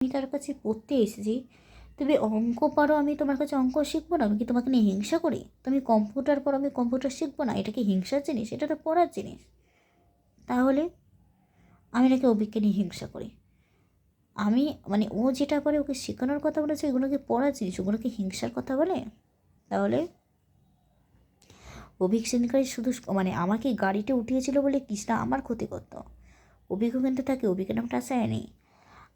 আমি তার কাছে পড়তে এসেছি, তুমি অঙ্ক পারো, আমি তোমার কাছে অঙ্ক শিখবো না? আমি কি তোমাকে নিয়ে হিংসা করি? তুমি কম্পিউটার পারো, আমি কম্পিউটার শিখবো না? এটা কি হিংসার জিনিস? এটা তো পড়ার জিনিস। তাহলে আমি নাকি অভিককে নিয়ে হিংসা করি? আমি মানে ও যেটা পারে ওকে শেখানোর কথা বলেছে, এগুলোকে পড়ার জিনিস, ওগুলোকে হিংসার কথা বলে? তাহলে অভিক সেনকারই শুধু মানে আমাকে গাড়িতে উঠিয়েছিল বলে কৃষ্ণা আমার ক্ষতি করতো? অভিজ্ঞ কিন্তু তাকে অভিজ্ঞের নামটা আসায়নি।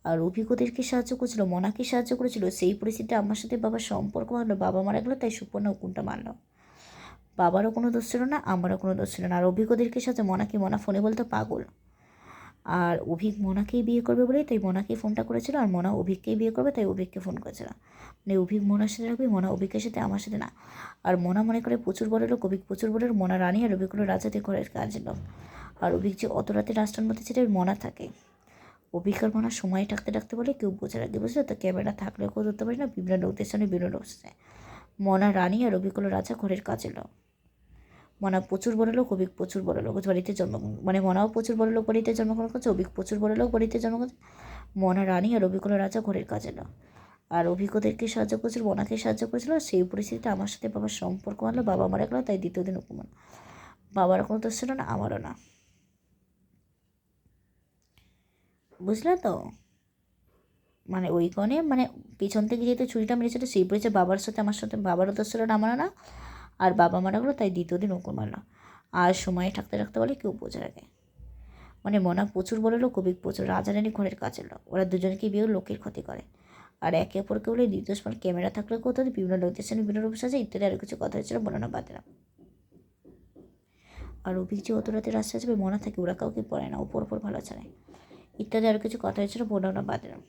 আর অভিজ্ঞদেরকে সাহায্য করেছিল, মনাকে সাহায্য করেছিল, সেই পরিস্থিতিতে আমার সাথে বাবার সম্পর্ক ভালো, বাবা মারা গেলো, তাই সুপর্ণা উকুনটা মারল। বাবারও কোনো দোষ ছিল না, আমারও কোনো দোষ ছিল না। আর অভিজ্ঞদেরকে সাথে মনাকে, মনা ফোনে বলতো পাগল। আর অভিক মনাকেই বিয়ে করবে বলেই তাই মনাকে ফোনটা করেছিল, আর মনা অভিককেই বিয়ে করবে তাই অভিককে ফোন করেছিল। মানে অভিক মনার সাথে রাখবে, মনা অভিকের সাথে, আমার সাথে না। আর মনা মনে করে প্রচুর বড় লোক, অভিক প্রচুর বড় লোক, মনা রানী, আর অভিক হলো রাজাতে ঘরের কাজের লোক। আর অভিক যে অত রাতে রাস্তার মধ্যে সেটা মনা থাকে। অভিজ্ঞার মনে সময় থাকতে থাকতে বলে কেউ বোঝার আগে বুঝলো তো, ক্যামেরা থাকলেও কেউ ধরতে পারি না, বিভিন্ন লোকদের সামনে বিভিন্ন বসছে। মনা রানী আর অভিজ্ঞ রাজা ঘরের কাজে লোক। মনা প্রচুর বড় লোক, অভিক প্রচুর বড় লোক বাড়িতে জন্মগ্রহণ, মানে মনাও প্রচুর বড় লোক বাড়িতে জন্মগ্রহণ করছে, অভিক প্রচুর বড় লোক বাড়িতে জন্মগ্রহণ। মনা রানী আর অভিজ্ঞ রাজা ঘরের কাজে লোক। আর অভিজ্ঞদেরকে সাহায্য করেছিল, মনাকে সাহায্য করেছিল, সেই পরিস্থিতিতে আমার সাথে বাবার সম্পর্ক মানলো, বাবা মারা গেলো, তাই দ্বিতীয় দিন অপমান। বাবারও কোনো দোষ ছিল না, আমারও না। বুঝলে তো? মানে ওই কনে মানে পিছন থেকে যেহেতু ছুরিটা মেরেছিল, সেই পরিচয় বাবার সাথে আমার সাথে, বাবারও দোষ ছিল না, আমারও না। আর বাবা মারা গেলো, তাই দ্বিতীয় দিন ওকে মারলো। আর সময়ে থাকতে থাকতে বলে কেউ বোঝার আগে। মানে মনা প্রচুর বড় লোক, কবি প্রচুর, রাজা রানী ঘরের কাছে লোক, ওরা দুজনকে বিয়ে লোকের ক্ষতি করে। আর একে অপরকে বলে নির্দোষ, মানে ক্যামেরা থাকলে কোথাও বিভিন্ন লোকদের সামনে বিভিন্ন রূপ সাজে ইত্যাদি আরও কিছু কথা হয়েছিল, বর্ণনা বাদ দিলাম। আর অভিক যে অত রাতে রাস্তা যাবে মনে থাকে, ওরা কাউকে পড়ে না, ওপর ভালো ছাড়ে, ইত্যাদি আরও কিছু কথা হয়েছিল, বর্ণনা বাদ দিলাম।